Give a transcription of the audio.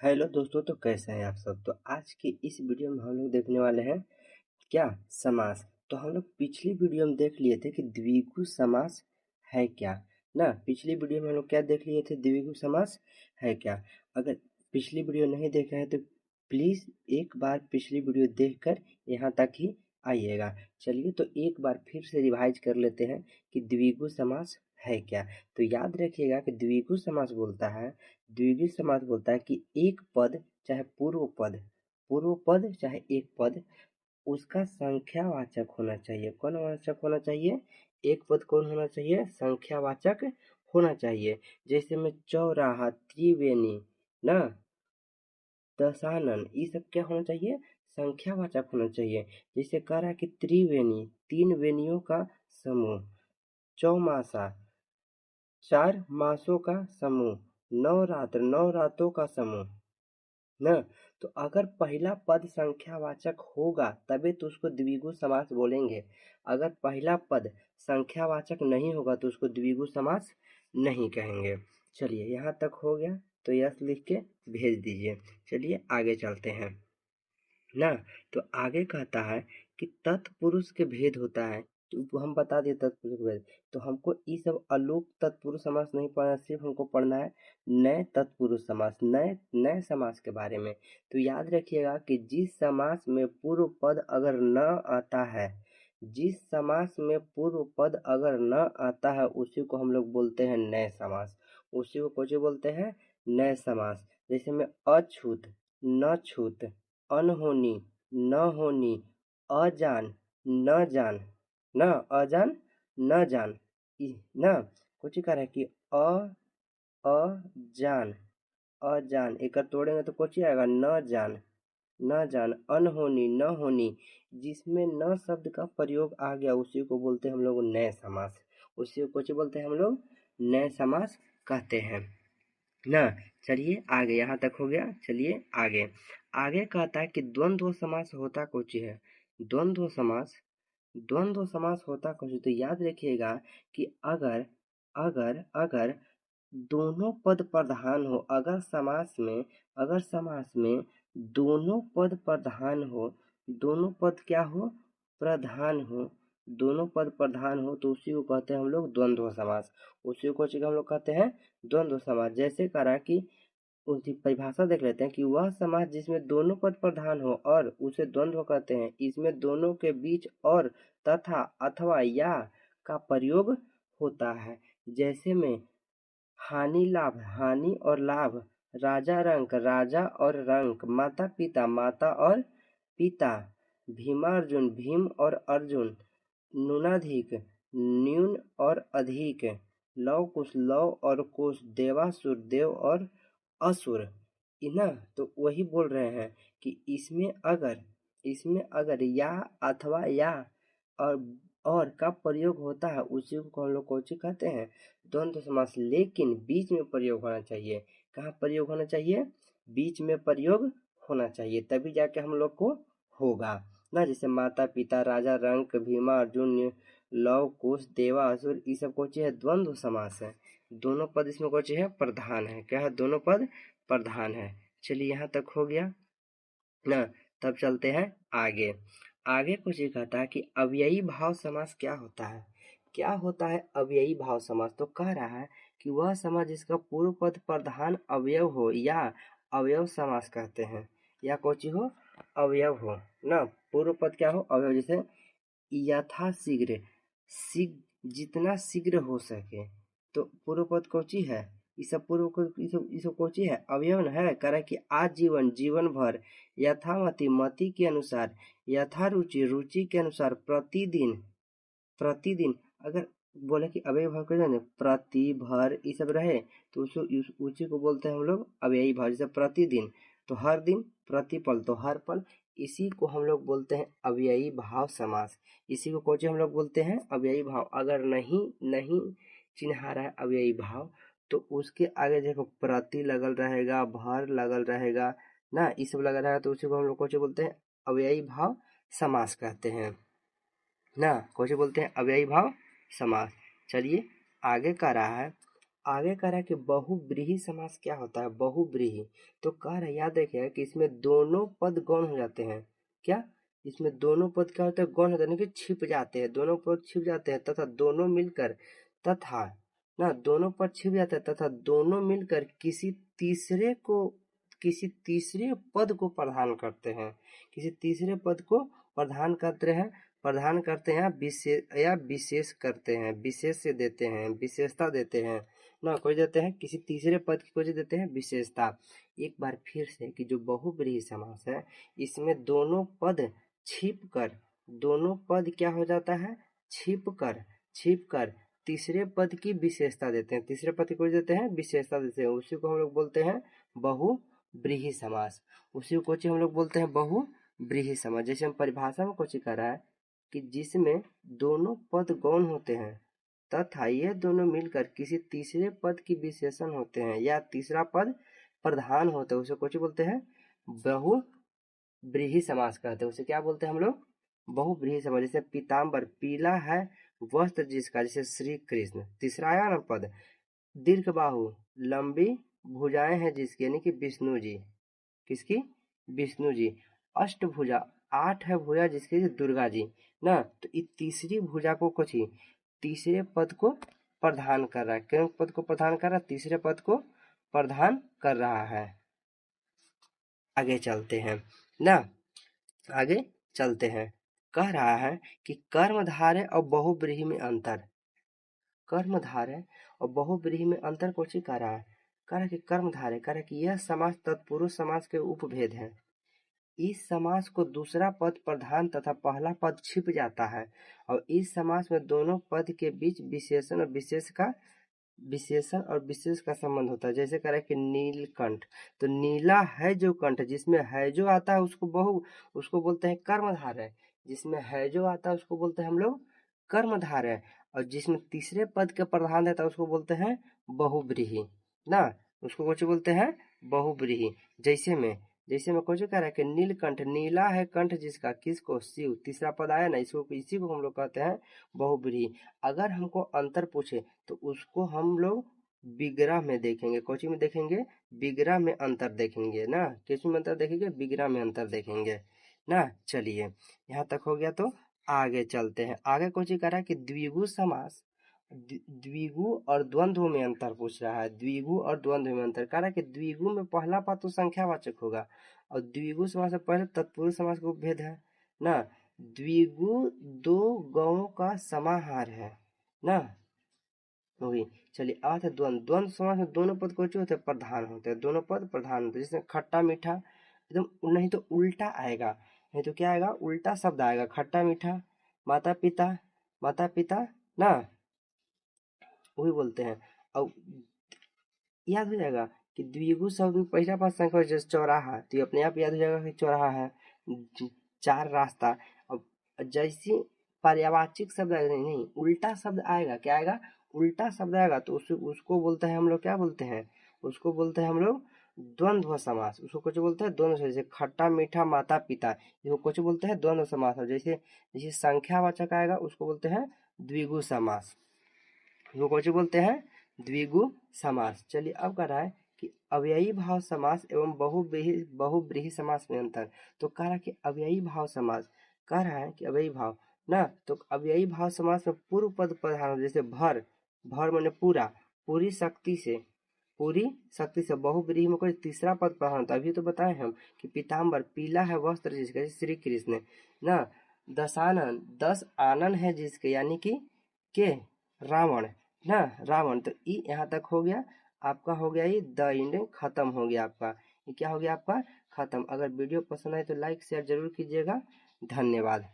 Hello दोस्तों, तो कैसे हैं आप सब। तो आज की इस वीडियो में हम लोग देखने वाले हैं क्या, समास। तो हम लोग पिछली वीडियो में देख लिए थे कि द्विगु समास है क्या ना। पिछली वीडियो में हम लोग क्या देख लिए थे, द्विगु समास है क्या। अगर पिछली वीडियो नहीं देखे हैं तो प्लीज एक बार पिछली वीडियो देखकर यहाँ तक ही आइएगा। चलिए तो एक बार फिर से रिवाइज कर लेते हैं कि द्विगु समास है क्या। तो याद रखिएगा कि द्विगु समास बोलता है, द्विगु समास बोलता है कि एक पद चाहे पूर्व पद चाहे एक पद, उसका संख्यावाचक होना चाहिए। कौन वाचक होना चाहिए? एक पद कौन होना चाहिए? संख्यावाचक होना चाहिए। जैसे में चौराहा, त्रिवेणी ना, दशानन, ये सब क्या होना चाहिए? संख्यावाचक होना चाहिए। जैसे कह रहा है कि त्रिवेणी, तीन वेणियों का समूह। चौमासा, चार मासों का समूह। नवरात्र, नौ रातों का समूह ना। तो अगर पहला पद संख्यावाचक होगा तभी तो उसको द्विगु समास बोलेंगे। अगर पहला पद संख्यावाचक नहीं होगा तो उसको द्विगु समास नहीं कहेंगे। चलिए यहाँ तक हो गया, तो यस लिख के भेज दीजिए। चलिए आगे चलते हैं ना। तो आगे कहता है कि तत्पुरुष के भेद होता है। तो वो हम बता दिए तत्पुरुष के भेद। तो हमको ये सब अलोप तत्पुरुष समास नहीं पढ़ना, सिर्फ हमको पढ़ना है नए तत्पुरुष समास, नए नए समास के बारे में। तो याद रखिएगा कि जिस समास में पूर्व पद अगर न आता है, जिस समास में पूर्व पद अगर न आता है उसी को हम लोग बोलते हैं नए समास। उसी को कौन बोलते हैं? नए समास। जैसे में अछूत, न छूत, अनहोनी, न होनी, अजान, न जान, न अजान, न जान, न कुछ कह रहा है कि अजान, अजान एक तोड़ेंगे तो कुछ आएगा न जान, न जान, अनहोनी, न होनी। जिसमें न शब्द का प्रयोग आ गया उसी को बोलते हैं हम लोग नए समास। उसी को कुछ बोलते हैं हम लोग नए समास कहते हैं ना। चलिए आगे, यहाँ तक हो गया। चलिए आगे, आगे कहता है कि द्वंद्व समास होता कुछ है। द्वंद्व समास, द्वंद्व समास होता कुछ। तो याद रखिएगा कि अगर अगर अगर दोनों पद प्रधान हो, अगर समास में, अगर समास में दोनों पद प्रधान हो, दोनों पद क्या हो? प्रधान हो। दोनों पद प्रधान हो तो उसी को कहते हैं हम लोग द्वंद्व समास। उसी को हम लोग कहते हैं द्वंद्व समास। जैसे करा कि उसकी परिभाषा देख लेते हैं कि वह समास जिसमें दोनों पद प्रधान हो और उसे द्वंद्व कहते हैं। इसमें दोनों के बीच और, तथा, अथवा, या का प्रयोग होता है। जैसे में हानि लाभ, हानि और लाभ, राजा रंक, राजा और रंक, माता पिता, माता और पिता, भीमार्जुन, भीम और अर्जुन, न्यूनाधिक, न्यून और अधिक, लव कुश, लव और कुश, देवासुर, देव और असुर। ना तो वही बोल रहे हैं कि इसमें अगर या अथवा या और का प्रयोग होता है उसी को हम लोग कौन सी कहते हैं? द्वंद्व समास। लेकिन बीच में प्रयोग होना चाहिए। कहाँ प्रयोग होना चाहिए? बीच में प्रयोग होना चाहिए, तभी जाके हम लोग को होगा ना। जैसे माता पिता, राजा रंक, भीमा अर्जुन, लव कुश, देवा असुर, ये सब कौन है? द्वंद्व समास है। दोनों पद इसमें कौन है? प्रधान है। क्या है? दोनों पद प्रधान है। चलिए यहाँ तक हो गया ना। तब चलते हैं आगे। आगे कुछ ये कहता है कि अव्ययी भाव समास क्या होता है। क्या होता है अव्ययी भाव समास? तो कह रहा है कि वह समास जिसका पूर्व पद प्रधान अवयव हो या अवयव समास कहते हैं। या कोची हो? अवयव हो ना। पूर्व पद क्या हो? अवयव। जैसे यथाशीघ्र, जितना शीघ्र हो सके, तो पूर्व पद कोची है? ये सब पूर्व को, ये सब कोची है? अवयव न है। कह रहा है कि आजीवन, जीवन भर, यथामति, मति के अनुसार, यथा रुचि, रुचि के अनुसार, प्रतिदिन, प्रतिदिन। अगर बोले कि अव्ययी भाव कैसे, प्रति, भर, ये सब रहे तो उसी को बोलते हैं हम लोग अव्ययी भाव। जैसे प्रतिदिन तो हर दिन, प्रतिपल तो हर पल, इसी को हम लोग बोलते हैं अव्ययी भाव समास। इसी को कौन हम लोग बोलते हैं? अव्ययी भाव। अगर नहीं नहीं चिन्हा रहा है अव्ययी भाव तो उसके आगे देखो प्रति लगल रहेगा, भर लगल रहेगा ना, ये सब लगा रहेगा तो उसी को हम लोग कौन बोलते हैं? अव्ययी भाव समास कहते हैं ना। कौन बोलते हैं? अव्ययी भाव समास। चलिए आगे कह रहा है आगे कह रहा है कि बहुब्रीहि समास क्या होता है, बहुब्रीहि। तो कह रहा है, याद रखिएगा कि इसमें दोनों पद गौण हो जाते हैं। क्या, इसमें दोनों पद क्या होते हैं, गौण होते हैं, यानी कि छिप जाते हैं, दोनों पद छिप जाते हैं, तथा दोनों मिलकर, तथा ना दोनों पद छिप जाते हैं तथा दोनों मिलकर किसी तीसरे पद को प्रदान करते हैं, किसी तीसरे पद को प्रदान करते हैं, या विशेष करते हैं, विशेष से देते हैं, विशेषता देते हैं ना, कोई देते हैं किसी तीसरे पद की, कोई देते हैं विशेषता। एक बार फिर से कि जो बहुब्रीहि समास है, इसमें दोनों पद छिप कर, दोनों पद क्या हो जाता है, छिप कर तीसरे पद की विशेषता देते हैं, तीसरे पद की कोई देते हैं विशेषता देते हैं, उसी को हम लोग बोलते हैं बहुब्रीहि समास, उसी को हम लोग बोलते हैं बहुब्रीहि समास। जैसे हम परिभाषा में कुछ कह रहा है कि जिसमें दोनों पद गौण होते हैं तथा ये दोनों मिलकर किसी तीसरे पद की विशेषण होते हैं या तीसरा पद प्रधान होता है, उसे कुछ बोलते हैं बहुब्रीहि समास कहते हैं। उसे क्या बोलते हैं हम लोग, बहुब्रीहि समास। जैसे पीताम्बर, पीला है वस्त्र जिसका, जैसे श्री कृष्ण। तीसरा आया ना पद, दीर्घ बाहु, लंबी भुजाएं हैं जिसकी, यानी कि विष्णु जी, किसकी, विष्णु जी। अष्टभुजा, 8 है भुजा जिसकी, दुर्गा जी ना। तो इस तीसरी भुजा को कुछ ही तीसरे पद को प्रदान कर रहा है, किन पद को प्रदान कर रहा है, तीसरे पद को प्रदान कर रहा है। आगे चलते हैं ना, आगे चलते हैं। कह रहा है कि कर्मधारय और बहुब्रीहि में अंतर, कर्मधारय और बहुब्रीहि में अंतर कुछ ही कह रहा है। कह रहा है कि कर्मधारय, कह रहा है कि यह समास तत्पुरुष समास के उपभेद है। इस समास को दूसरा पद प्रधान तथा पहला पद छिप जाता है, और इस समास में दोनों पद के बीच विशेषण और विशेष का संबंध होता है। जैसे कह रहा है कि नीलकंठ, तो नीला है जो कंठ, जिसमें है जो आता है उसको बोलते हैं कर्मधारय, जिसमें है जो आता है उसको बोलते हैं हम लोग कर्मधारय, और जिसमें तीसरे पद के प्रधान रहता है उसको बोलते हैं बहुब्रीहि ना, उसको कुछ बोलते हैं बहुब्रीहि। जैसे में कुछ कह रहा है कि नीलकंठ, नीला है कंठ जिसका, किसको, शिव। तीसरा पद आया ना, इसी को हम लोग कहते हैं बहुब्रीहि। अगर हमको अंतर पूछे तो उसको हम लोग विग्रह में देखेंगे, कोची में देखेंगे, विग्रह में अंतर देखेंगे ना, किस में अंतर देखेंगे, विग्रह में अंतर देखेंगे ना। चलिए यहाँ तक हो गया, तो आगे चलते हैं। आगे कोची कह रहा है कि द्विगु समास, द्विगु और द्वंद्व में अंतर पूछ रहा है, द्विगु और द्वंद्व में अंतर। कह रहा है कि द्विगु में पहला पद तो संख्यावाचक होगा, और द्विगु समास से पहले तत्पुरुष समास का उपभेद है ना। द्विगु दो गौों का समाहार है ना, होगी। चलिए अर्थ द्वंद्व समास में दोनों पद कौन होते हैं, प्रधान होते हैं, दोनों पद प्रधान होते हैं। जैसे खट्टा मीठा, एकदम नहीं तो उल्टा आएगा, नहीं तो क्या आएगा, उल्टा शब्द आएगा। खट्टा मीठा, माता पिता ना, वही बोलते हैं। और याद हो जाएगा कि द्विगु शब्द में पहला पद संख्या, जैसे चौराहा, तो ये अपने आप याद हो जाएगा कि चौराहा है, चार रास्ता। और जैसे पर्यायवाची शब्द आएगा, नहीं उल्टा शब्द आएगा, क्या आएगा, उल्टा शब्द आएगा, तो उसको बोलते हैं हम लोग, क्या बोलते हैं, उसको बोलते हैं हम लोग द्वंद्व समास। उसको कुछ बोलते हैं द्वंद्व, जैसे खट्टा मीठा माता पिता, इसको कुछ बोलते हैं द्वंद्व समास। और जैसे संख्यावाचक आएगा उसको बोलते हैं द्विगु समास, वो कुछ बोलते हैं द्विगु समास। चलिए अब कह रहा है कि अव्ययी भाव समास एवं बहुब्रीहि समास में अंतर। तो कह रहा है कि अव्ययी भाव समास, कह रहा है कि अव्ययी भाव ना, तो अव्ययी भाव समास में पूर्व पद प्रधान, जैसे भर माने पूरा, पूरी शक्ति से। बहुब्रीहि में कोई तीसरा पद प्रधान होता है। अभी तो बताए हम कि पीताम्बर, पीला है वस्त्र जिसका, श्री कृष्ण ना। दशानन, 10 आनन है जिसके, यानी कि के रावण ना, रावण। तो ये यहाँ तक हो गया आपका, हो गया ये द इंड खत्म हो गया आपका, ये क्या हो गया आपका, खत्म। अगर वीडियो पसंद आए तो लाइक शेयर जरूर कीजिएगा। धन्यवाद।